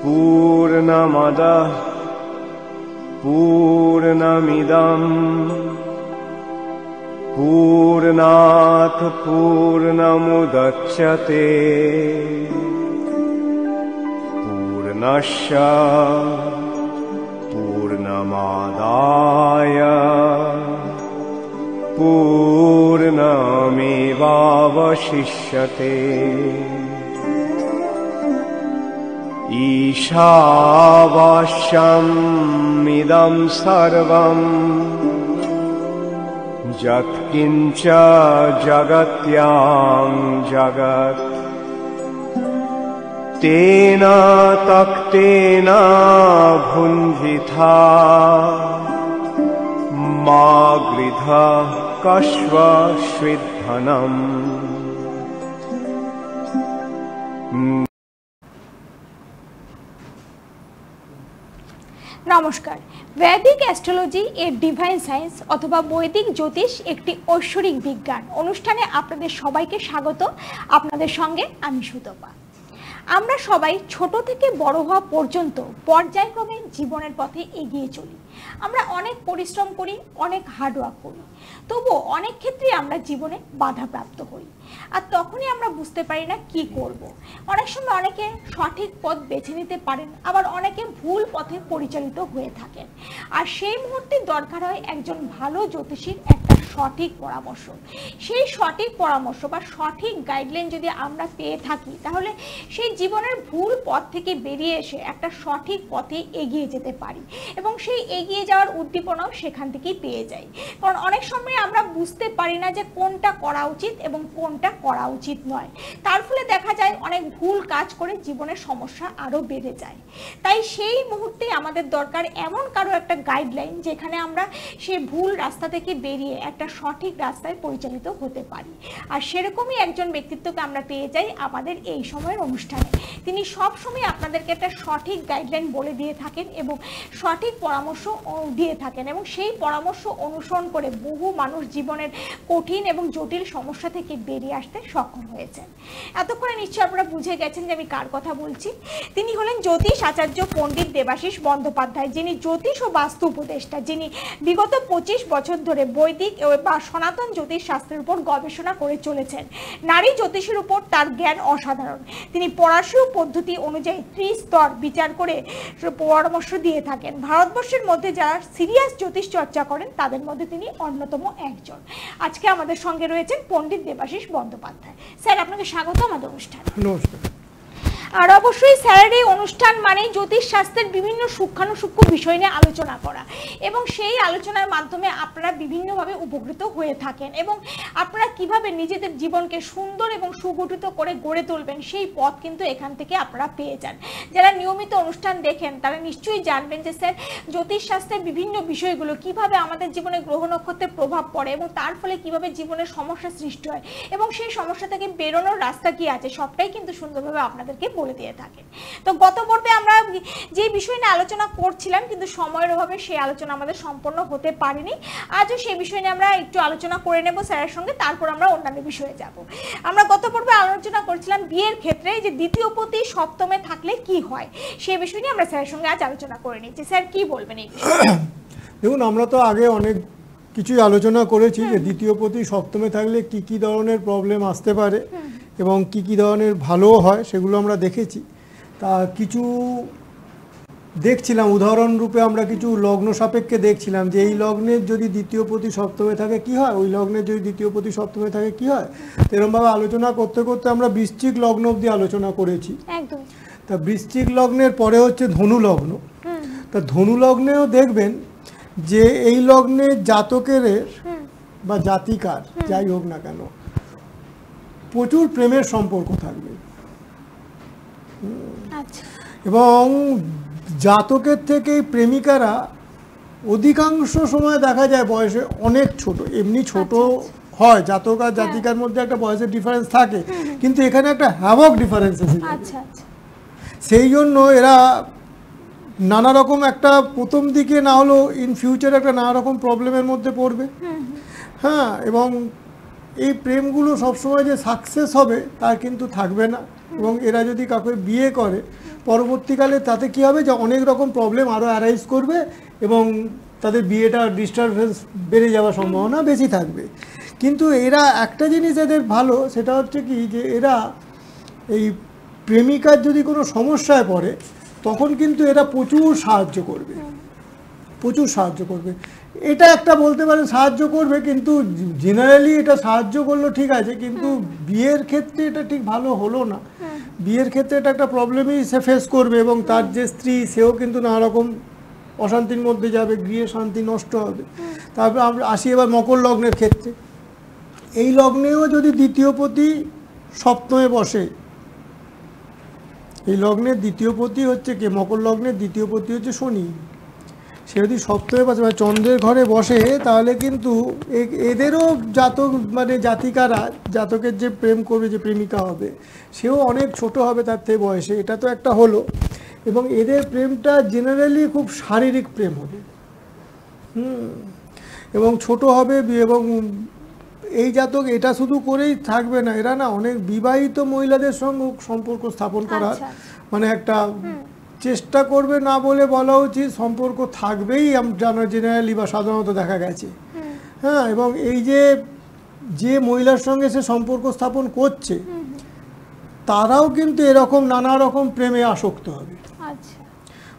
पूर्णमदः पूर्णमिदं पूर्णात् पूर्णमुदच्यते पूर्णस्य पूर्णमादाय पूर्णमेवावशिष्यते। ईशावास्यमिदं सर्वं यत्किञ्च जगत्यां जगत् तेन तक्तेन भुञ्जिथा मा गृधः कश्वश्विद्धनम्। নমস্কার। বৈদিক অ্যাস্ট্রোলজি এর ডিভাইন সায়েন্স অথবা বৈদিক জ্যোতিষ একটি ঐশ্বরিক বিজ্ঞান অনুষ্ঠানে আপনাদের সবাইকে স্বাগত। আপনাদের সঙ্গে আমি সুতপা। আমরা সবাই ছোট থেকে বড় হওয়া পর্যন্ত পর্যায়ক্রমে জীবনের পথে এগিয়ে চলি। আমরা অনেক পরিশ্রম করি, অনেক হার্ডওয়ার্ক করি, তবুও অনেক ক্ষেত্রে আমরা জীবনে বাধাপ্রাপ্ত হই। আর তখনই আমরা বুঝতে পারি না কি করব। অনেক সময় অনেকে সঠিক পথ বেছে নিতে পারেন, আবার অনেকে ভুল পথে পরিচালিত হয়ে থাকেন। আর সেই মুহূর্তে দরকার হয় একজন ভালো জ্যোতিষীর একটা সঠিক পরামর্শ। সেই সঠিক পরামর্শ বা সঠিক গাইডলাইন যদি আমরা পেয়ে থাকি, তাহলে সেই জীবনের ভুল পথ থেকে বেরিয়ে এসে একটা সঠিক পথে এগিয়ে যেতে পারি এবং সেই এগিয়ে যাওয়ার উদ্দীপনাও সেখান থেকেই পেয়ে যাই। কারণ অনেক সময় আমরা বুঝতে পারি না যে কোনটা করা উচিত এবং কোনটা করা উচিত নয়। তার ফলে দেখা যায় অনেক ভুল কাজ করে জীবনের সমস্যা আরও বেড়ে যায়। তাই সেই মুহূর্তে আমাদের দরকার এমন কারো একটা গাইডলাইন যেখানে আমরা সেই ভুল রাস্তা থেকে বেরিয়ে একটা সঠিক রাস্তায় পরিচালিত হতে পারি। আর সেরকমই একজন ব্যক্তিত্বকে আমরা পেয়ে যাই আমাদের এই সময়ের অনুষ্ঠানে। তিনি সব সময় আপনাদেরকে একটা সঠিক গাইডলাইন বলে দিয়ে থাকেন এবং সঠিক পরামর্শ দিয়ে থাকেন, এবং সেই পরামর্শ অনুসরণ করে বহু মানুষ জীবনের কঠিন এবং জটিল সমস্যা থেকে বেরিয়ে আসতে সক্ষম হয়েছেন। এতক্ষণে নিশ্চয়ই আপনারা বুঝে গেছেন যে আমি কার কথা বলছি। তিনি হলেন জ্যোতিষ আচার্য পণ্ডিত দেবাশিস বন্দ্যোপাধ্যায়, যিনি জ্যোতিষ ও বাস্তু উপদেষ্টা, যিনি বিগত 25 বছর ধরে বৈদিক বা সনাতন জ্যোতিষ শাস্ত্রের উপর গবেষণা করে চলেছেন। নারী জ্যোতিষের উপর তার জ্ঞান অসাধারণ। তিনি পরাশীয় পদ্ধতি অনুযায়ী ত্রিস্তর বিচার করে পরামর্শ দিয়ে থাকেন। ভারতবর্ষের মধ্যে যারা সিরিয়াস জ্যোতিষ চর্চা করেন তাদের মধ্যে তিনি অন্যতম একজন। আজকে আমাদের সঙ্গে রয়েছেন পণ্ডিত দেবাশিস বন্দ্যোপাধ্যায়। স্যার, আপনাকে স্বাগত আমাদের অনুষ্ঠানে। নমস্কার। আর অবশ্যই স্যারের এই অনুষ্ঠান মানে জ্যোতিষ শাস্ত্রের বিভিন্ন সূক্ষ্মাণুসূক্ষ্ম বিষয় নিয়ে আলোচনা করা, এবং সেই আলোচনার মাধ্যমে আপনারা বিভিন্নভাবে উপকৃত হয়ে থাকেন এবং আপনারা কিভাবে নিজেদের জীবনকে সুন্দর এবং সুগঠিত করে গড়ে তুলবেন সেই পথ কিন্তু এখান থেকে আপনারা পেয়ে যান। যারা নিয়মিত অনুষ্ঠান দেখেন তারা নিশ্চয়ই জানবেন যে স্যার জ্যোতিষ শাস্ত্রের বিভিন্ন বিষয়গুলো কিভাবে আমাদের জীবনে গ্রহ নক্ষত্রের প্রভাব পড়ে এবং তার ফলে কিভাবে জীবনের সমস্যা সৃষ্টি হয় এবং সেই সমস্যা থেকে বেরোনোর রাস্তা কি আছে সবটাই কিন্তু সুন্দরভাবে আপনাদেরকে বলে দিয়ে থাকেন। তো গত পর্বে আমরা যে বিষয় নিয়ে আলোচনা করছিলাম, কিন্তু সময়ের অভাবে সেই আলোচনা আমাদের সম্পন্ন হতে পারেনি। আজও সেই বিষয় নিয়ে আমরা একটু আলোচনা করে নেব স্যারের সঙ্গে, তারপর আমরা অন্যান্য বিষয়ে যাব। আমরা গত পর্বে আলোচনা করছিলাম বিয়ের ক্ষেত্রে যে দ্বিতীয় পতি সপ্তমে থাকলে কি হয়, সেই বিষয় নিয়ে আমরা স্যারের সঙ্গে আজ আলোচনা করে নিচ্ছি। স্যার কি বলবেন এই বিষয়ে? দেখুন, আমরা তো আগে অনেক কিছুই আলোচনা করেছি যে দ্বিতীয় পতি সপ্তমে থাকলে কি কি ধরনের প্রবলেম আসতে পারে এবং কি কি ধরনের ভালো হয় সেগুলো আমরা দেখেছি। তা কিছু দেখছিলাম উদাহরণ রূপে, আমরা কিছু লগ্ন সাপেক্ষে দেখছিলাম যে এই লগ্নের যদি দ্বিতীয় পতি সপ্তমে থাকে কি হয়, ওই লগ্নের যদি দ্বিতীয় পতি সপ্তমে থাকে কি হয়। এরকমভাবে আলোচনা করতে করতে আমরা বৃশ্চিক লগ্ন অবধি আলোচনা করেছি। একদম। তা বৃশ্চিক লগ্নের পরে হচ্ছে ধনু লগ্ন। তা ধনু লগ্নেও দেখবেন যে এই লগ্নের জাতকের বা জাতিকার যাই হোক না কেন প্রচুর প্রেমের সম্পর্ক থাকবে এবং জাতকের থেকে প্রেমিকারা অধিকাংশ সময় দেখা যায় বয়সে অনেক ছোট। এমনি ছোট হয়, জাতক আর জাতিকার মধ্যে একটা বয়সের ডিফারেন্স থাকে, কিন্তু এখানে একটা হ্যাভক ডিফারেন্স এসে যাবে। সেই জন্য এরা নানা রকম একটা প্রথম দিকে না হলেও ইন ফিউচার একটা নানা রকম প্রবলেমের মধ্যে পড়বে। হ্যাঁ, এবং এই প্রেমগুলো সবসময় যে সাকসেস হবে তার কিন্তু থাকবে না। এবং এরা যদি কাউকে বিয়ে করে পরবর্তীকালে তাতে কি হবে, যে অনেক রকম প্রবলেম আরও অ্যারাইজ করবে এবং তাদের বিয়েটা ডিস্টারবেন্স বেড়ে যাওয়ার সম্ভাবনা বেশি থাকবে। কিন্তু এরা একটা জিনিস এদের ভালো, সেটা হচ্ছে কি, যে এরা এই প্রেমিকার যদি কোনো সমস্যায় পড়ে তখন কিন্তু এরা প্রচুর সাহায্য করবে, প্রচুর সাহায্য করবে। এটা একটা বলতে পারেন সাহায্য করবে, কিন্তু জেনারেলি এটা সাহায্য করলো ঠিক আছে, কিন্তু বিয়ের ক্ষেত্রে এটা ঠিক ভালো হলো না। বিয়ের ক্ষেত্রে এটা একটা প্রবলেমই সে ফেস করবে এবং তার যে স্ত্রী সেও কিন্তু নানা রকম অশান্তির মধ্যে যাবে, গৃহে শান্তি নষ্ট হবে। তারপর আমরা আসি এবার মকর লগ্নের ক্ষেত্রে। এই লগ্নেও যদি দ্বিতীয় পতি সপ্তমে বসে, এই লগ্নের দ্বিতীয় পতি হচ্ছে কে, মকর লগ্নের দ্বিতীয় পতি হচ্ছে শনি। সে যদি সপ্তমে বসে বা চন্দ্রের ঘরে বসে তাহলে কিন্তু এদেরও জাতক মানে জাতিকারা, জাতকের যে প্রেম করবে, যে প্রেমিকা হবে, সেও অনেক ছোট হবে তার থেকে বয়সে, এটা তো একটা হলো। এবং এদের প্রেমটা জেনারেলি খুব শারীরিক প্রেম হবে, এবং ছোট হবে। এবং এই জাতক এটা শুধু করেই থাকবে না, এরা না অনেক বিবাহিত মহিলাদের সঙ্গে সম্পর্ক স্থাপন করার মানে একটা চেষ্টা করবে, না বলে বলা উচিত, সম্পর্ক থাকবেই জেনারেলি বা সাধারণত দেখা গেছে। হ্যাঁ, এবং এই যে মহিলার সঙ্গে সে সম্পর্ক স্থাপন করছে তারাও কিন্তু এরকম নানা রকম প্রেমে আসক্ত হবে।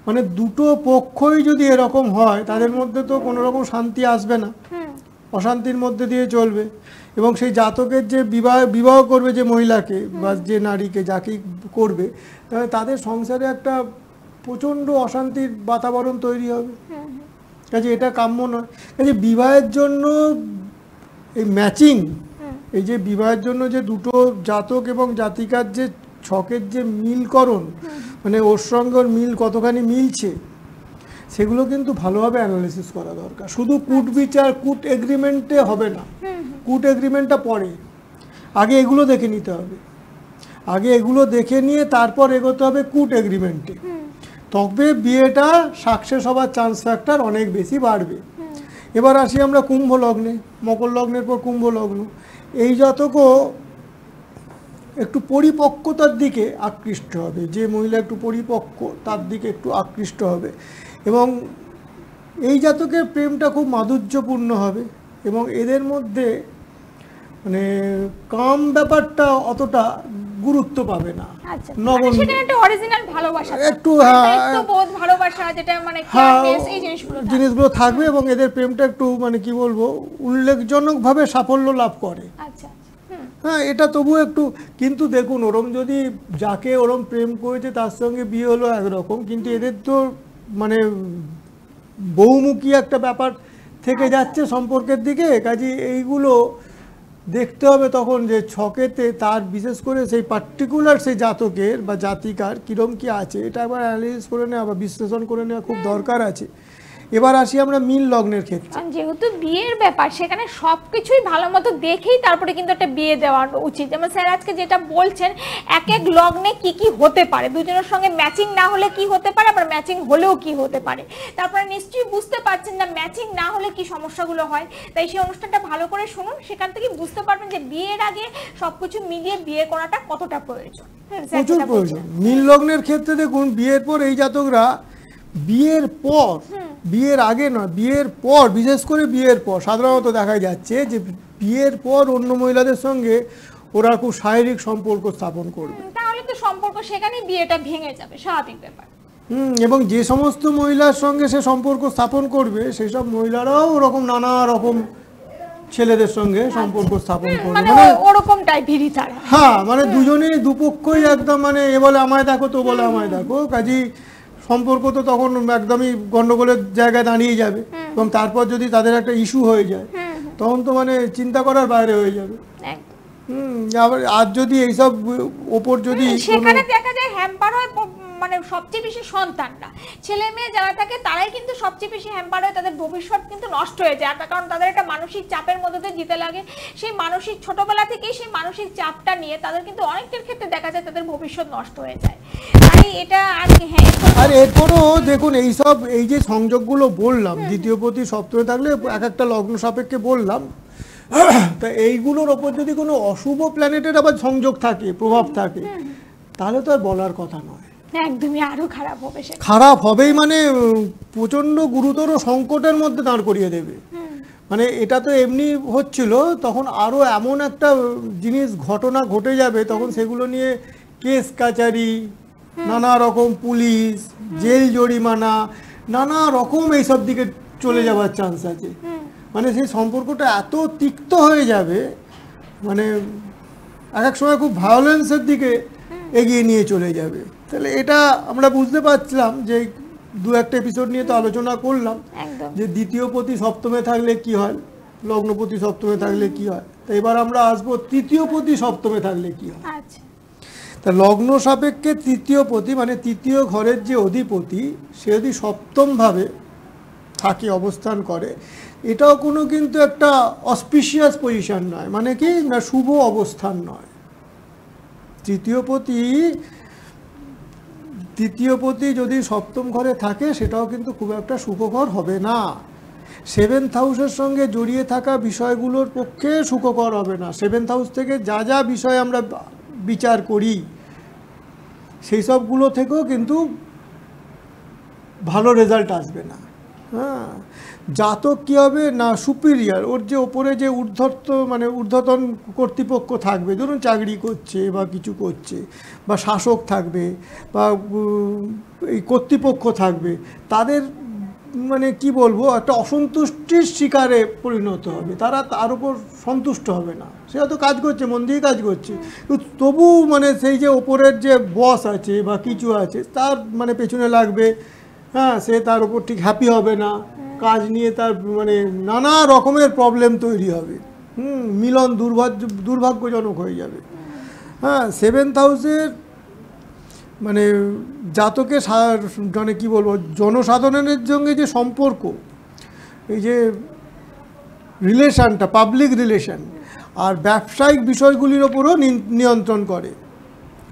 মানে দুটো পক্ষই যদি এরকম হয় তাদের মধ্যে তো কোনো রকম শান্তি আসবে না, অশান্তির মধ্যে দিয়ে চলবে। এবং সেই জাতকের যে বিবাহ করবে যে মহিলাকে বা যে নারীকে, যাকে করবে, তাহলে তাদের সংসারে একটা প্রচণ্ড অশান্তির বাতাবরণ তৈরি হবে। কাজে এটা কাম্য নয়। কাজে বিবাহের জন্য এই ম্যাচিং, এই যে বিবাহের জন্য যে দুটো জাতক এবং জাতিকার যে ছকের যে মিলকরণ, মানে ওর সঙ্গে ওর মিল কতখানি মিলছে, সেগুলো কিন্তু ভালোভাবে অ্যানালিসিস করা দরকার। শুধু কূট বিচার, কূট এগ্রিমেন্টে হবে না, কূট এগ্রিমেন্টটা পরে, আগে এগুলো দেখে নিতে হবে। আগে এগুলো দেখে নিয়ে তারপর এগোতে হবে কূট এগ্রিমেন্টে, তবে বিয়েটা সাকসেস হওয়ার চান্স ফ্যাক্টর অনেক বেশি বাড়বে। এবার আসি আমরা কুম্ভ লগ্নে, মকর লগ্নের পর কুম্ভ লগ্ন। এই জাতকও একটু পরিপক্কতার দিকে আকৃষ্ট হবে, যে মহিলা একটু পরিপক্ক তার দিকে একটু আকৃষ্ট হবে। এবং এই জাতকের প্রেমটা খুব মাধুর্যপূর্ণ হবে এবং এদের মধ্যে মানে কাম ব্যাপারটা অতটা গুরুত্ব পাবে না। জিনিসগুলো থাকবে এবং এদের প্রেমটা একটু মানে কি বলবো, উল্লেখজনকভাবে সাফল্য লাভ করে। হ্যাঁ, এটা তবু একটু, কিন্তু দেখুন ওরম যদি যাকে ওরম প্রেম করেছে তার সঙ্গে বিয়ে হলো একরকম, কিন্তু এদের তো মানে বহুমুখী একটা ব্যাপার থেকে যাচ্ছে সম্পর্কের দিকে। কাজে এইগুলো দেখতে হবে তখন যে ছকেতে তার বিশেষ করে সেই পার্টিকুলার সেই জাতকের বা জাতিকার কীরকম কী আছে, এটা একবার অ্যানালিসিস করে নেওয়া বা বিশ্লেষণ করে নেওয়া খুব দরকার আছে। এবার আসি আমরা মীন লগ্নের ক্ষেত্রে। যেহেতু বিয়ের ব্যাপার, সেখানে সবকিছুই ভালো মতো দেখেই তারপরে কিন্তু একটা বিয়ে দেওয়া উচিত। যেমন স্যার আজকে যেটা বলছেন, এক এক লগ্নে কি কি হতে পারে, দুজনের সঙ্গে ম্যাচিং না হলে কি হতে পারে, আবার ম্যাচিং হলেও কি হতে পারে, তারপরে নিশ্চয়ই বুঝতে পারছেন না ম্যাচিং না হলে কি সমস্যাগুলো হয়। তাই সেই অনুষ্ঠানটা ভালো করে শুনুন, সেখান থেকে বুঝতে পারবেন যে বিয়ের আগে সবকিছু মিলিয়ে বিয়ে করাটা কতটা প্রয়োজন। প্রচুর প্রয়োজন। মীন লগ্নের ক্ষেত্রে দেখুন, বিয়ের পর এই জাতকরা বিয়ের পর, বিয়ের আগে নয়, বিয়ের পর, বিশেষ করে বিয়ের পর সাধারণত দেখা যাচ্ছে যে বিয়ের পর অন্য মহিলাদের সঙ্গে ওরা খুব শারীরিক সম্পর্ক স্থাপন করবে। তাহলে তো সম্পর্ক সেখানেই বিয়েটা ভেঙে যাবে, স্বাভাবিক ব্যাপার। এবং যে সমস্ত মহিলার সঙ্গে সে সম্পর্ক স্থাপন করবে সেই সব মহিলারাও ওরকম নানা রকম ছেলেদের সঙ্গে সম্পর্ক স্থাপন করবে, মানে ওরকমটাই ভিড়ি ছাড়া। হ্যাঁ, মানে দুজনেই দুপক্ষই একদম মানে এ বলে আমায় দেখো, তো বলে আমায় দেখো, কাজেই সম্পর্ক তো তখন একদমই গন্ডগোলের জায়গায় দাঁড়িয়ে যাবে। এবং তারপর যদি তাদের একটা ইস্যু হয়ে যায় তখন তো মানে চিন্তা করার বাইরে হয়ে যাবে। আবার আর যদি এইসব ওপর যদি সেখানে দেখা যায় হ্যাম্পার হয় মানে সবচেয়ে বেশি সন্তানরা, ছেলে মেয়ে যারা থাকে তারাই কিন্তু সবচেয়ে বেশি হ্যাম্পার হয়, তাদের ভবিষ্যৎ কিন্তু নষ্ট হয়ে যায়। কারণ তাদের একটা মানসিক চাপের মধ্যে দিয়ে দিতে লাগে, সেই মানসিক ছোটবেলা থেকেই সেই মানসিক চাপটা নিয়ে তাদের কিন্তু অনেকটার ক্ষেত্রে দেখা যায় তাদের ভবিষ্যৎ নষ্ট হয়ে যায়। তাই এটা আর এরপরও দেখুন এইসব এই যে সংযোগগুলো বললাম, দ্বিতীয় পতি সপ্তমে থাকলে এক একটা লগ্ন সাপেক্ষে বললাম, তা এইগুলোর ওপর যদি কোনো অশুভ প্ল্যানেটের আবার সংযোগ থাকে, প্রভাব থাকে, তাহলে তো আর বলার কথা নয়, একদমই আরো খারাপ হবে সেটা। খারাপ হবেই, মানে প্রচণ্ড গুরুতর সংকটের মধ্যে দাঁড় করিয়ে দেবে। মানে এটা তো এমনি হচ্ছিল, তখন আরও এমন একটা জিনিস ঘটনা ঘটে যাবে, তখন সেগুলো নিয়ে কেস কাচারি, নানা রকম পুলিশ, জেল জরিমানা, নানা রকম এইসব দিকে চলে যাওয়ার চান্স আছে। মানে সেই সম্পর্কটা এত তিক্ত হয়ে যাবে, মানে এক এক সময় খুব ভায়োলেন্সের দিকে এগিয়ে নিয়ে চলে যাবে। তাহলে এটা আমরা বুঝতে পারছিলাম যে দু একটা এপিসোড নিয়ে তো আলোচনা করলাম যে দ্বিতীয় পতি সপ্তমে থাকলে কি হয়, লগ্নপতি সপ্তমে থাকলে কি হয়। তো এবার আমরা আসবো তৃতীয় পতি সপ্তমে থাকলে কি হয়। তা লগ্ন সাপেক্ষে তৃতীয় পতি মানে তৃতীয় ঘরের যে অধিপতি, সে যদি সপ্তমভাবে থাকে, অবস্থান করে, এটাও কোনো কিন্তু একটা অসপিশিয়াস পজিশন নয়, মানে কি না শুভ অবস্থান নয়। তৃতীয় পতি যদি সপ্তম ঘরে থাকে, সেটাও কিন্তু খুব একটা সুখকর হবে না। সেভেন্থ হাউসের সঙ্গে জড়িয়ে থাকা বিষয়গুলোর পক্ষে সুখকর হবে না। সেভেন্থ হাউস থেকে যা যা বিষয় আমরা বিচার করি, সেই সবগুলো থেকেও কিন্তু ভালো রেজাল্ট আসবে না। হ্যাঁ, জাতক কী হবে না সুপিরিয়ার, ওর যে ওপরে যে ঊর্ধ্বতন কর্তৃপক্ষ থাকবে, ধরুন চাকরি করছে বা কিছু করছে, বা শাসক থাকবে বা এই কর্তৃপক্ষ থাকবে, তাদের মানে কি বলবো একটা অসন্তুষ্টির শিকারে পরিণত হবে। তারা তার উপর সন্তুষ্ট হবে না। সে হয়তো কাজ করছে, মন দিয়ে কাজ করছে, তবু মানে সেই যে ওপরের যে বস আছে বা কিছু আছে, তার মানে পেছনে লাগবে। হ্যাঁ, সে তার উপর ঠিক হ্যাপি হবে না, কাজ নিয়ে তার মানে নানা রকমের প্রবলেম তৈরি হবে। মিলন দুর্ভাগ্যজনক হয়ে যাবে। হ্যাঁ, সেভেন্থ হাউসের মানে জাতকে মানে কী বলবো, জনসাধারণের সঙ্গে যে সম্পর্ক, এই যে রিলেশানটা, পাবলিক রিলেশান আর ব্যবসায়িক বিষয়গুলির ওপরও নিয়ন্ত্রণ করে।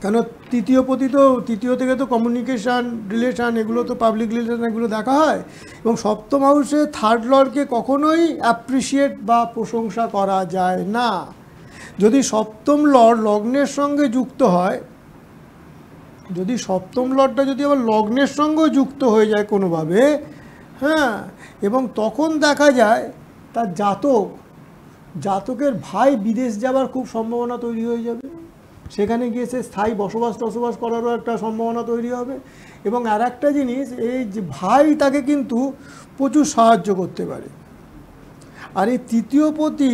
কেন তৃতীয় থেকে তো কমিউনিকেশান, রিলেশান, এগুলো তো পাবলিক রিলেশান, এগুলো দেখা হয়। এবং সপ্তম হাউসে থার্ড লর্ডকে কখনোই অ্যাপ্রিসিয়েট বা প্রশংসা করা যায় না। যদি সপ্তম লর্ড লগ্নের সঙ্গে যুক্ত হয়, যদি সপ্তম লর্ডটা যদি আবার লগ্নের সঙ্গেও যুক্ত হয়ে যায় কোনোভাবে, হ্যাঁ, এবং তখন দেখা যায় তার জাতকের ভাই বিদেশ যাবার খুব সম্ভাবনা তৈরি হয়ে যাবে। সেখানে গিয়ে সে স্থায়ী বসবাস করারও একটা সম্ভাবনা তৈরি হবে। এবং আর একটা জিনিস, এই যে ভাই তাকে কিন্তু প্রচুর সাহায্য করতে পারে। আর এই তৃতীয় পতি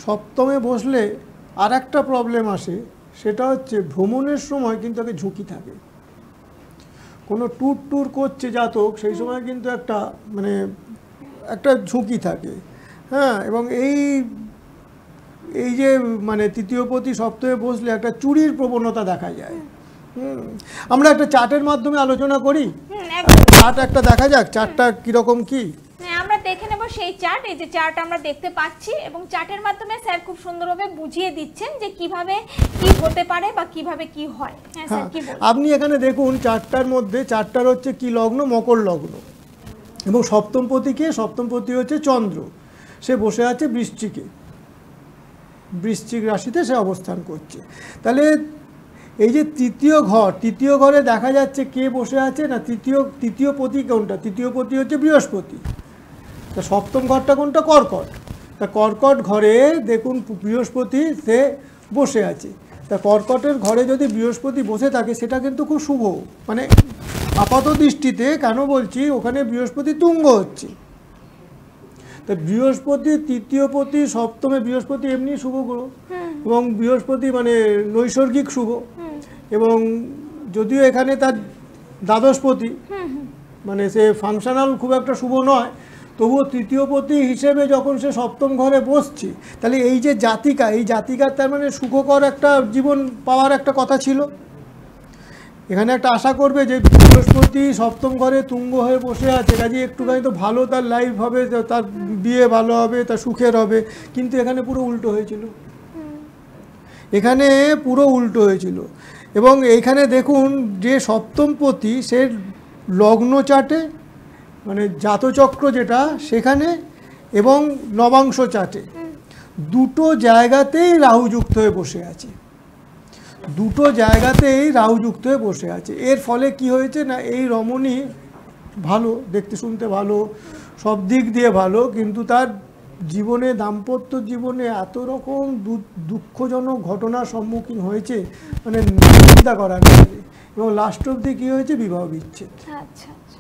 সপ্তমে বসলে আর একটা প্রবলেম আসে, সেটা হচ্ছে ভ্রমণের সময় কিন্তু তাকে ঝুঁকি থাকে। কোনো ট্যুর করছে জাতক, সেই সময় কিন্তু একটা ঝুঁকি থাকে। হ্যাঁ, এবং এই যে মানে তৃতীয় পতি সপ্তমে বসলে একটা চুরির প্রবণতা দেখা যায়। আমরা একটা চার্টের মাধ্যমে আলোচনা করি, চার্ট একটা দেখা যাক, চার্টটা কীরকম কি আমরা দেখে নেব সেই চার্ট। এই যে চার্ট আমরা দেখতে পাচ্ছি, এবং চার্টের মাধ্যমে স্যার খুব সুন্দরভাবে বুঝিয়ে দিচ্ছেন যে কিভাবে কি হতে পারে বা কিভাবে কি হয়। হ্যাঁ স্যার, কি বলবেন? আপনি এখানে দেখুন চার্টটার মধ্যে, চার্টটার হচ্ছে কি লগ্ন, মকর লগ্ন, এবং সপ্তম পতি হচ্ছে চন্দ্র। সে বসে আছে বৃশ্চিক রাশিতে সে অবস্থান করছে। তাহলে এই যে তৃতীয় ঘরে দেখা যাচ্ছে কে বসে আছে না, তৃতীয় পতি কোনটা? তৃতীয় পতি হচ্ছে বৃহস্পতি। তা সপ্তম ঘরটা কোনটা? কর্কট। তা কর্কট ঘরে দেখুন বৃহস্পতি সে বসে আছে। তা কর্কটের ঘরে যদি বৃহস্পতি বসে থাকে, সেটা কিন্তু খুব শুভ। মানে আপাত দৃষ্টিতে কেন বলছি, ওখানে বৃহস্পতি তুঙ্গ হচ্ছে। তা বৃহস্পতি তৃতীয় পতি সপ্তমে, বৃহস্পতি এমনি শুভ গ্রহ, এবং বৃহস্পতি মানে নৈসর্গিক শুভ। এবং যদিও এখানে তার দ্বাদশপতি, মানে সে ফাংশনাল খুব একটা শুভ নয়, তবুও তৃতীয় পতি হিসেবে যখন সে সপ্তম ঘরে বসছে, তাহলে এই যে জাতিকার তার মানে সুখকর একটা জীবন পাওয়ার একটা কথা ছিল। এখানে একটা আশা করবে যে বৃহস্পতি সপ্তম ঘরে তুঙ্গ হয়ে বসে আছে, কাজে একটুখানি তো ভালো তার লাইফ হবে, তার বিয়ে ভালো হবে, তার সুখের হবে। কিন্তু এখানে পুরো উল্টো হয়েছিল। এবং এইখানে দেখুন যে সপ্তম পতি, সে লগ্ন চার্টে মানে জাতচক্র যেটা, সেখানে এবং নবাংশ চাটে দুটো জায়গাতেই রাহু যুক্ত হয়ে বসে আছে, দুটো জায়গাতেই রাহু যুক্ত হয়ে বসে আছে। এর ফলে কি হয়েছে না, এই রমণী ভালো, দেখতে শুনতে ভালো, সব দিক দিয়ে ভালো, কিন্তু তার জীবনে, দাম্পত্য জীবনে এত রকম দুঃখজনক ঘটনার সম্মুখীন হয়েছে, মানে চিন্তা করার বাইরে। এবং লাস্ট অবধি কী হয়েছে, বিবাহ বিচ্ছেদ। আচ্ছা আচ্ছা।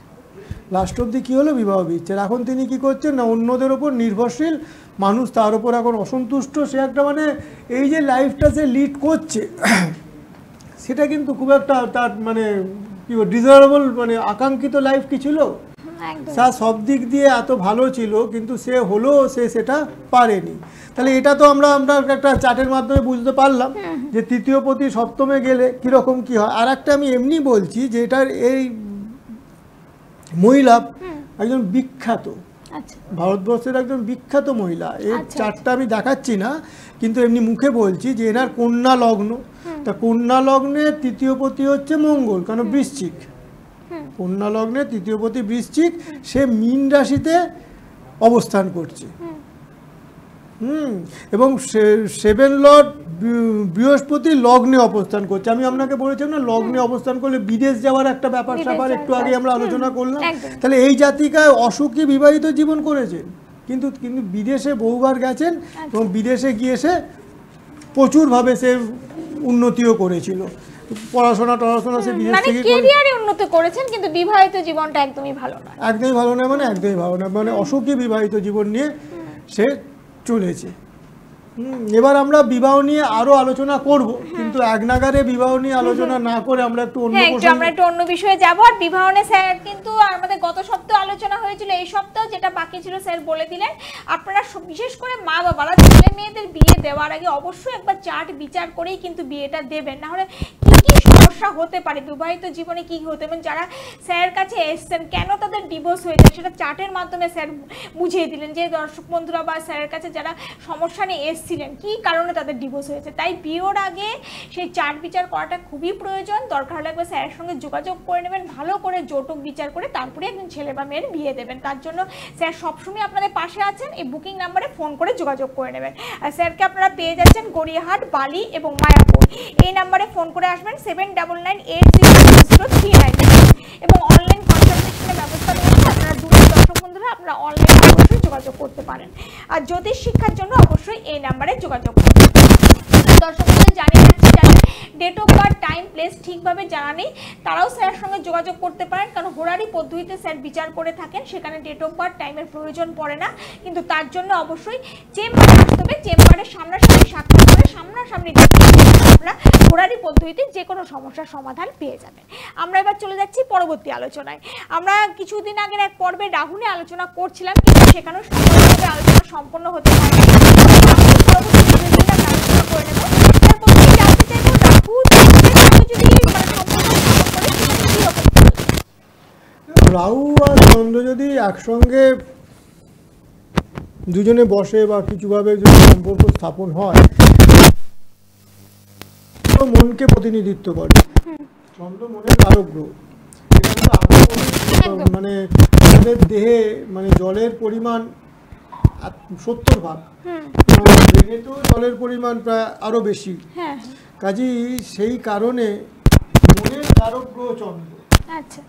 লাস্ট অবধি কী হলো, বিবাহ বিচ্ছেদ। এখন তিনি কি করছেন না, অন্যদের ওপর নির্ভরশীল মানুষ, তার উপর এখন অসন্তুষ্ট। সে একটা মানে এই যে লাইফটা সে লিড করছে সেটা কিন্তু খুব একটা তার মানে কি ডিজায়ারেবল, মানে আকাঙ্ক্ষিত লাইফ কি ছিল, তার সব দিক দিয়ে এত ভালো ছিল, কিন্তু সে হলো, সে সেটা পারেনি। তাহলে এটা তো আমরা একটা চার্টের মাধ্যমে বুঝতে পারলাম যে তৃতীয় পতি সপ্তমে গেলে কীরকম কী হয়। আর একটা আমি এমনি বলছি যে এটার এই মহিলা একজন বিখ্যাত, ভারতবর্ষের একজন বিখ্যাত মহিলা। এই চারটা আমি দেখাচ্ছি না, কিন্তু এমনি মুখে বলছি যে এনার কন্যা লগ্ন। তা কন্যা লগ্নে তৃতীয় পতি হচ্ছে মঙ্গল, কারণ বৃশ্চিক, কন্যা লগ্নে তৃতীয় পতি বৃশ্চিক, সে মীন রাশিতে অবস্থান করছে। এবং সেভেন লর্ড বৃহস্পতি লগ্নে অবস্থান করছে। আমি আপনাকে বলেছিলাম না, লগ্নে অবস্থান করলে বিদেশ যাওয়ার একটা ব্যাপার স্যাপার একটু আগে আমরা আলোচনা করলাম। তাহলে এই জাতিকায় অসুখী বিবাহিত জীবন করেছেন, কিন্তু বিদেশে বহুবার গেছেন এবং বিদেশে গিয়ে সে প্রচুরভাবে সে উন্নতিও করেছিল, পড়াশোনা সে বিদেশ থেকে ক্যারিয়ারে উন্নতি করেছেন, কিন্তু বিবাহিত জীবনটা একদমই ভালো না। একদমই ভালো না, মানে একদমই ভালো না, মানে অসুখী বিবাহিত জীবন নিয়ে সে চলেছে। এবার আমরা বিবাহ নিয়ে আরো আলোচনা করব, কিন্তু এক নাগারে বিবাহ নিয়ে আলোচনা না করে আমরা একটু অন্য বিষয়ে যাব। আর বিবাহ নিয়ে স্যার কিন্তু আমাদের গত সপ্তাহে আলোচনা হয়েছিল, এই সপ্তাহ যেটা বাকি ছিল স্যার বলে দিলেন। আপনারা বিশেষ করে মা বাবারা ছেলে মেয়েদের বিয়ে দেওয়ার আগে অবশ্যই একবার চার্ট বিচার করেই কিন্তু বিয়েটা দেবেন, না হলে কি কি সমস্যা হতে পারে, বিবাহিত জীবনে কি হতে, এবং যারা স্যারের কাছে এসছেন কেন তাদের ডিভোর্স হয়ে যায় সেটা চার্টের মাধ্যমে স্যার বুঝিয়ে দিলেন। যে দর্শক বন্ধুরা বা স্যারের কাছে যারা সমস্যা নিয়ে এসছিলেন, কি কারণে তাদের ডিভোর্স হয়েছে, তাই বিয়ের আগে সেই চার্ট বিচার করাটা খুবই প্রয়োজন। দরকার হলে একবার স্যারের সঙ্গে যোগাযোগ করে নেবেন, ভালো করে যৌতুক বিচার করে তারপরে একজন ছেলে বা মেয়ের বিয়ে দেবেন। তার জন্য স্যার সবসময় আপনাদের পাশে আছেন, এই বুকিং নাম্বারে ফোন করে যোগাযোগ করে নেবেন। আর স্যারকে আপনারা পেয়ে যাচ্ছেন গড়িয়াহাট, বালি এবং মায়াপুর। এই নাম্বারে ফোন করে আসবেন 79980039 এবং অনলাইন কনসালটেশনের ব্যবস্থা রয়েছে। আপনারা দূরের দর্শক বন্ধুরা আপনারা অনলাইনে অবশ্যই যোগাযোগ করতে পারেন। আর জ্যোতিষ শিক্ষার জন্য অবশ্যই এই নাম্বারে যোগাযোগ করবেন। দর্শক বন্ধুরা জানিয়ে রাখছি, যাদের date of birth, time, place ঠিকভাবে জানা নেই তারাও স্যারের সঙ্গে যোগাযোগ করতে পারেন, কারণ হোরারি পদ্ধতিতে স্যার বিচার করে থাকেন, সেখানে ডেট অফ বার্থ, টাইমের প্রয়োজন পড়ে না। কিন্তু তার জন্য অবশ্যই চেম্বারে আসতে হবে, চেম্বারের সামনাসামনি সাক্ষাৎ করে সামনাসামনি আপনারা হোরারি পদ্ধতিতে যে কোনো সমস্যার সমাধান পেয়ে যাবেন। আমরা এবার চলে যাচ্ছি পরবর্তী আলোচনায়। আমরা কিছুদিন আগের এক পর্বে রাহু নিয়ে আলোচনা করছিলাম, কিন্তু সেখানেও সম্পূর্ণভাবে আলোচনা সম্পন্ন হতে পারে। রাহু আর চন্দ্র যদি একসঙ্গে দুজনে বসে বা কিছুভাবে যদি সম্পর্ক স্থাপন হয়, মনকে প্রতিনিধিত্ব করে। চন্দ্র মনের কারক গ্রহ, মানে আমাদের দেহে মানে জলের পরিমাণ 70 ভাগ, ব্রেনেতেও জলের পরিমাণ প্রায় আরো বেশি। কাজেই সেই কারণে মনের কারক গ্রহ চন্দ্র। আচ্ছা,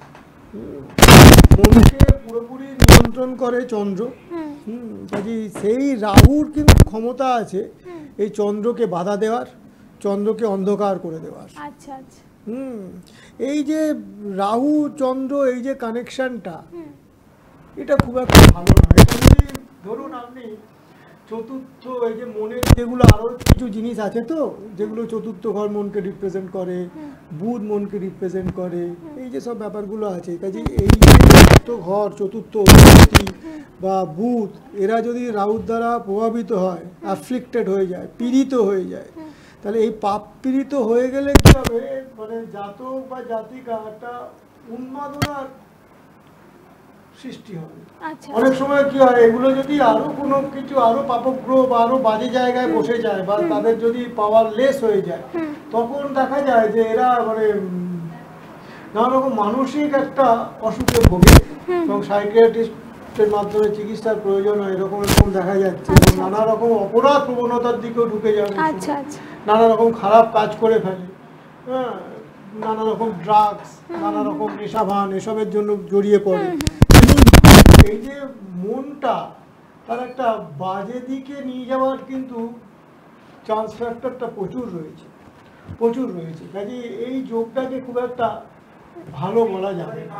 মনকে পুরোপুরি নিয়ন্ত্রণ করে চন্দ্র। কাজেই সেই রাহুর কিন্তু ক্ষমতা আছে এই চন্দ্রকে বাধা দেওয়ার, চন্দ্রকে অন্ধকার করে দেওয়ার। আচ্ছা আচ্ছা। এই যে রাহু চন্দ্র এই যে কানেকশনটা, এটা খুব একটা ভালো নয়। এটা যদি ধরুন আপনি চতুর্থ, এই যে মনের যেগুলো আরো কিছু জিনিস আছে তো, যেগুলো চতুর্থ ঘর মনকে রিপ্রেজেন্ট করে, বুধ মনকে রিপ্রেজেন্ট করে, এই যে সব ব্যাপারগুলো আছে। কাজে এই যে চতুর্থ ঘর, চতুর্থ অধিপতি বা বুধ, এরা যদি রাহুর দ্বারা প্রভাবিত হয়, অ্যাফ্লিক্টেড হয়ে যায়, পীড়িত হয়ে যায়, তাহলে এই পাপ পীড়িত হয়ে গেলে কি হবে, মানে জাতক বা জাতিকা একটা উন্মাদনার সৃষ্টি হবে। অনেক সময় কি হয়, এগুলো যদি আরো কোনো কিছু আরো পাপগ্রহ বা আরো বাজে জায়গায় বসে যায় বা তাদের যদি পাওয়ার লেস হয়ে যায়, তখন দেখা যায় যে এরা মানে নানা রকম মানসিক একটা অসুখে ভোগে এবং সাইকিয়াট্রিস্ট শাস্ত্রের মাধ্যমে চিকিৎসার প্রয়োজন হয় এরকম দেখা যাচ্ছে, এবং নানা রকম অপরাধ প্রবণতার দিকেও ঢুকে যাবে, নানা রকম খারাপ কাজ করে ফেলে, হ্যাঁ, নানা রকম ড্রাগস, নানা রকম নেশাভান এসবের জন্য জড়িয়ে পড়ে। এই যে মনটা তার একটা বাজে দিকে নিয়ে যাওয়ার কিন্তু চান্স ফ্যাক্টরটা প্রচুর রয়েছে। কাজে এই যোগটাকে খুব একটা ভালো বলা যাবে না।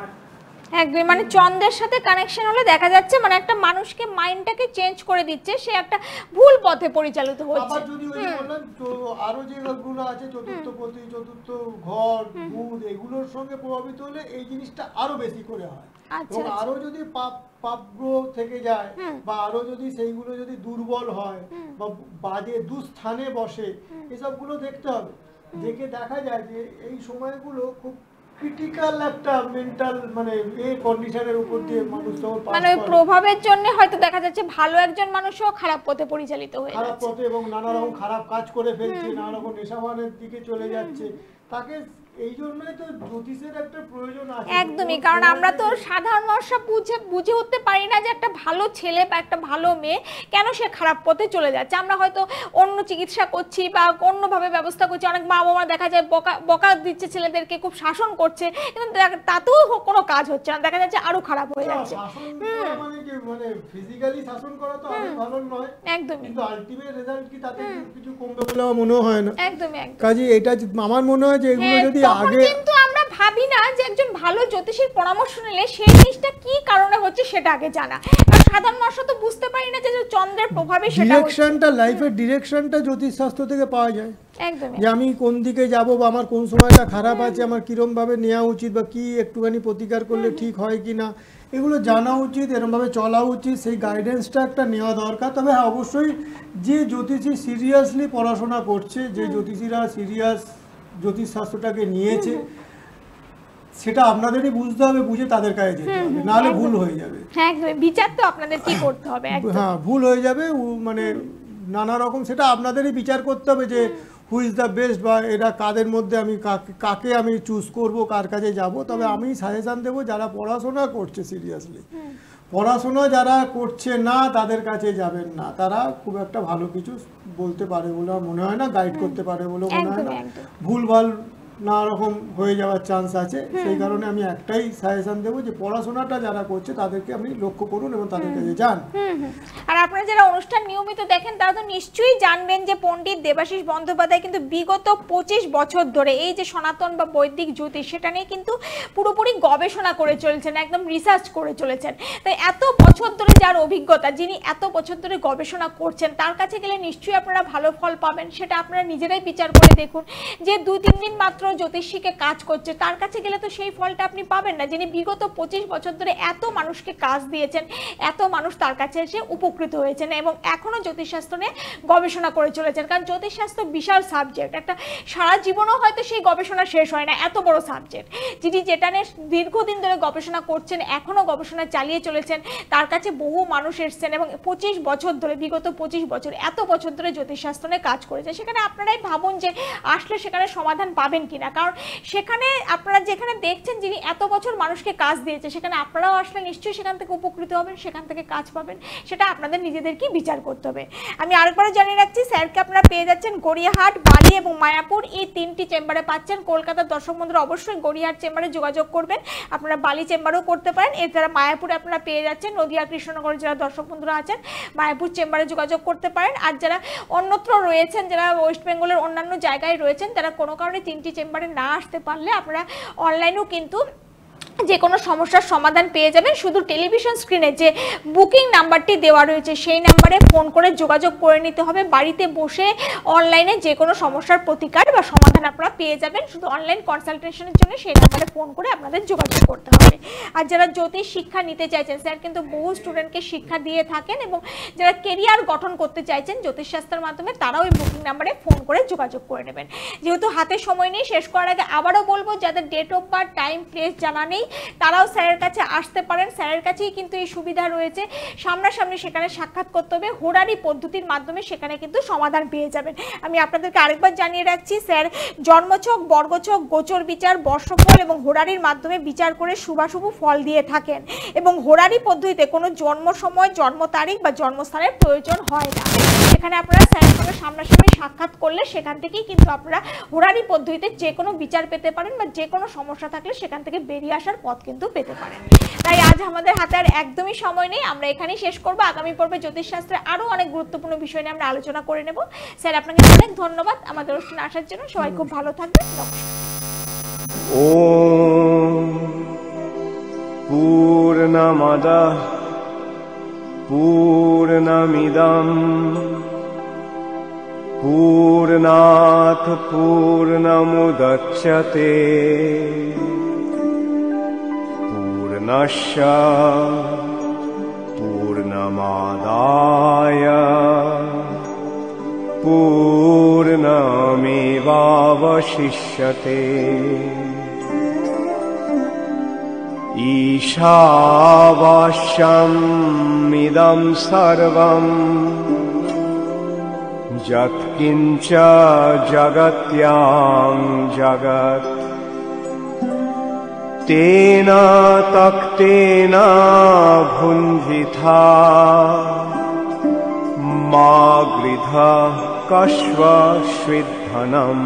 একদম, মানে চন্দ্রের সাথে কানেকশন হলে দেখা যাচ্ছে মানে একটা মানুষকে মাইন্ডটাকে চেঞ্জ করে দিচ্ছে, সে একটা ভুল পথে পরিচালিত হচ্ছে। আবার যদি ওই বললেন তো আরো যে ঘরগুলো আছে চতুর্থ পতি, চতুর্থ ঘর, বুধ, এগুলোর সঙ্গে প্রভাবিত হলে এই জিনিসটা আরো বেশি করে হয়। এবং আরো যদি পাপ গ্রহ থেকে যায় বা আরো যদি সেইগুলো যদি দুর্বল হয় বা বাজে দুস্থানে বসে, এসবগুলো দেখতে হবে। দেখে দেখা যায় যে এই সময়গুলো খুব ক্রিটিক্যাল একটা মেন্টাল মানে এই কন্ডিশনের উপর দিয়ে মানুষ তখন পাস করে, মানে প্রভাবের জন্য হয়তো দেখা যাচ্ছে ভালো একজন মানুষও খারাপ পথে পরিচালিত হয়ে যাচ্ছে, খারাপ পথে, এবং নানা রকম খারাপ কাজ করে ফেলছে, নানা রকম নেশাভানের দিকে চলে যাচ্ছে। তাকে এই জন্যই তো জ্যোতিষের একটা প্রয়োজন আছে। একদমই, কারণ আমরা তো সাধারণ মানুষরা বুঝে উঠতে পারি না যে একটা ভালো ছেলে বা একটা ভালো মেয়ে কেন সে খারাপ পথে চলে যাচ্ছে। আমরা হয়তো অন্য চিকিৎসা করছি বা অন্যভাবে ব্যবস্থা করছি, অনেক মা বাবা দেখা যায় বকা দিচ্ছে ছেলেদেরকে, খুব শাসন করছে, কিন্তু তাতেও কোনো কাজ হচ্ছে না, দেখা যাচ্ছে আরো খারাপ হয়ে যাচ্ছে। মানে ফিজিক্যালি শাসন করা তো অনেক ভালো নয়, একদমই, কিন্তু আলটিমেট রেজাল্ট কি তাতে কিছু কমবে বলে আমার মনে হয় না। একদমই। কাজে এটা আমার মনে হয় যে এগুলো যদি আগে, কিন্তু আমরা ভাবি না যে একজন ভালো জ্যোতিষীর পরামর্শ নিলে সেই জিনিসটা কি কারণে হচ্ছে সেটা আগে জানা। আর সাধারণ মানুষ তো বুঝতে পারি না যে চন্দ্রের প্রভাবে সেটা ডিরেকশনটা, লাইফের ডিরেকশনটা জ্যোতিষ শাস্ত্র থেকে পাওয়া যায়। একদমই, যে আমি কোন দিকে যাব বা আমার কোন সময়টা খারাপ আছে, আমার কিরম ভাবে নেওয়া উচিত বা কি একটুখানি প্রতিকার করলে ঠিক হয় কিনা, এগুলো জানা উচিত, এরকমভাবে চলা উচিত, সেই গাইডেন্সটা একটা নেওয়া দরকার। তবে হ্যাঁ, অবশ্যই যে জ্যোতিষী সিরিয়াসলি পড়াশোনা করছে, যে জ্যোতিষীরা সিরিয়াস জ্যোতিষশাস্ত্রটাকে নিয়েছে, সেটা আপনাদেরই বুঝতে হবে, বুঝে তাদের কাছে যেতে হবে, নাহলে ভুল হয়ে যাবে। হ্যাঁ, বিচার তো আপনাদের কি করতে হবে। হ্যাঁ, ভুল হয়ে যাবে, মানে নানা রকম সেটা আপনাদেরই বিচার করতে হবে যে হু ইজ দ্য বেস্ট, বা এটা কাদের মধ্যে আমি কাকে আমি চুজ করব, কার কাছে যাব। তবে আমি সাজেশন দেবো যারা পড়াশোনা করছে সিরিয়াসলি, পড়াশোনা যারা করছে না তাদের কাছে যাবেন না, তারা খুব একটা ভালো কিছু বলতে পারে বলে মনে হয় না, গাইড করতে পারে বলে মনে হয় না, ভুলভাল নানা রকম হয়ে যাওয়ার চান্স আছে। সেই কারণে আমি একটাই সাজেশন দেবো যে পড়াশোনাটা যারা করছে তাদেরকে আপনি লক্ষ্য করুন এবং তাদের কাছে যান। আর আপনারা যারা অনুষ্ঠান নিয়মিত দেখেন তারা তো নিশ্চয়ই জানবেন যে পণ্ডিত দেবাশিস বন্দ্যোপাধ্যায় কিন্তু বিগত 25 বছর ধরে এই যে সনাতন বা বৈদিক জ্যোতিষ সেটা নিয়ে কিন্তু পুরোপুরি গবেষণা করে চলেছেন, একদম রিসার্চ করে চলেছেন। তাই এত বছর ধরে যার অভিজ্ঞতা, যিনি এত বছর ধরে গবেষণা করছেন, তার কাছে গেলে নিশ্চয়ই আপনারা ভালো ফল পাবেন। সেটা আপনারা নিজেরাই বিচার করে দেখুন। যে 2-3 দিন মাত্র জ্যোতিষীকে কাজ করছে, তার কাছে গেলে তো সেই ফলটা আপনি পাবেন না। যিনি বিগত 25 বছর ধরে এত মানুষকে কাজ দিয়েছেন, এত মানুষ তার কাছে এসে উপকৃত হয়েছেন এবং এখনো জ্যোতিষশাস্ত্র নিয়ে গবেষণা করে চলেছেন। কারণ জ্যোতিষশাস্ত্র বিশাল সাবজেক্ট, একটা সারা জীবনও হয়তো সেই গবেষণা শেষ হয় না, এত বড় সাবজেক্ট। যিনি যেটা নিয়ে দীর্ঘদিন ধরে গবেষণা করছেন, এখনো গবেষণা চালিয়ে চলেছেন, তার কাছে বহু মানুষ এসছেন এবং 25 বছর ধরে, বিগত 25 বছর, এত বছর ধরে জ্যোতিষশাস্ত্র নিয়ে কাজ করেছে। সেখানে আপনারাই ভাবুন যে আসলে সেখানে সমাধান পাবেন কিনা। কারণ সেখানে আপনারা যেখানে দেখছেন যিনি এত বছর মানুষকে কাজ দিয়েছে, সেখানে আপনারাও আসলে নিশ্চয়ই সেখান থেকে উপকৃত হবেন, সেখান থেকে কাজ পাবেন। সেটা আপনাদের নিজেদেরকেই বিচার করতে হবে। আমি আরেকবারও জানিয়ে রাখছি, স্যারকে আপনারা পেয়ে যাচ্ছেন গড়িয়াহাট, বালি এবং মায়াপুর, এই 3টি চেম্বারে পাচ্ছেন। কলকাতার দর্শক বন্ধুরা অবশ্যই গড়িয়াহাট চেম্বারে যোগাযোগ করবেন, আপনারা বালি চেম্বারেও করতে পারেন। এছাড়া মায়াপুরে আপনারা পেয়ে যাচ্ছেন। নদিয়া কৃষ্ণনগরের যারা দর্শক বন্ধুরা আছেন মায়াপুর চেম্বারে যোগাযোগ করতে পারেন। আর যারা অন্যত্র রয়েছেন, যারা ওয়েস্ট বেঙ্গলের অন্যান্য জায়গায় রয়েছেন, তারা কোনো কারণে 3টি চেম্বারে না আসতে পারলে আপনারা অনলাইনেও কিন্তু যে কোনো সমস্যার সমাধান পেয়ে যাবেন। শুধু টেলিভিশন স্ক্রিনে যে বুকিং নাম্বারটি দেওয়া রয়েছে সেই নাম্বারে ফোন করে যোগাযোগ করে নিতে হবে। বাড়িতে বসে অনলাইনে যে কোনো সমস্যার প্রতিকার বা সমাধান আপনারা পেয়ে যাবেন। শুধু অনলাইন কনসালটেশনের জন্য সেই নাম্বারে ফোন করে আপনাদের যোগাযোগ করতে হবে। আর যারা জ্যোতিষ শিক্ষা নিতে চাইছেন, স্যার কিন্তু বহু স্টুডেন্টকে শিক্ষা দিয়ে থাকেন, এবং যারা কেরিয়ার গঠন করতে চাইছেন জ্যোতিষশাস্ত্রের মাধ্যমে, তারাও ওই বুকিং নাম্বারে ফোন করে যোগাযোগ করে নেবেন। যেহেতু হাতে সময় নেই, শেষ করার আগে আবারও বলবো, যাদের date of birth, time, place জানা নেই, তারাও স্যারের কাছে আসতে পারেন। স্যারের কাছেই কিন্তু এই সুবিধা রয়েছে, সামনাসামনি সেখানে সাক্ষাৎ করতে হবে, হোরারি পদ্ধতির মাধ্যমে সেখানে কিন্তু সমাধান পেয়ে যাবেন। আমি আপনাদেরকে আরেকবার জানিয়ে রাখছি, স্যার জন্মছক, বর্গছক, গোচর বিচার, বর্ষফল এবং হোরারির মাধ্যমে বিচার করে শুভাশুভ ফল দিয়ে থাকেন এবং হোরারি পদ্ধতিতে কোনো জন্ম সময়, জন্ম তারিখ বা জন্মস্থানের প্রয়োজন হয় না। সেখানে আপনারা স্যারের সঙ্গে সামনাসামনি সাক্ষাৎ করলে সেখান থেকেই কিন্তু আপনারা হোরারি পদ্ধতিতে যে কোনো বিচার পেতে পারেন বা যে কোনো সমস্যা থাকলে সেখান থেকে বেরিয়ে আসার পথ কিন্তু পেতে পারেন। তাই আজ আমাদের হাতে আর একদমই সময় নেই, আমরা এখানেই শেষ করব। আগামী পর্বে জ্যোতিষশাস্ত্রের আরও অনেক গুরুত্বপূর্ণ বিষয় নিয়ে আমরা আলোচনা করে নেব। স্যার আপনাকে অনেক ধন্যবাদ আমাদের অনুষ্ঠানে আসার জন্য। সবাই খুব ভালো থাকবেন। নমস্কার। ওম পূর্ণমদঃ পূর্ণমিদং পূর্ণাৎ পূর্ণমুদচ্যতে পূর্ণস্য পূর্ণমাদায় পূর্ণমেবাবশিষ্যতে। ঈশাवास्यं ইদং সর্বং যৎকিঞ্চ জগত্যাং জগৎ তেন তক্তেন ভুঞ্জিথা মা গৃধা কস্বশ্বিদ্ধনম।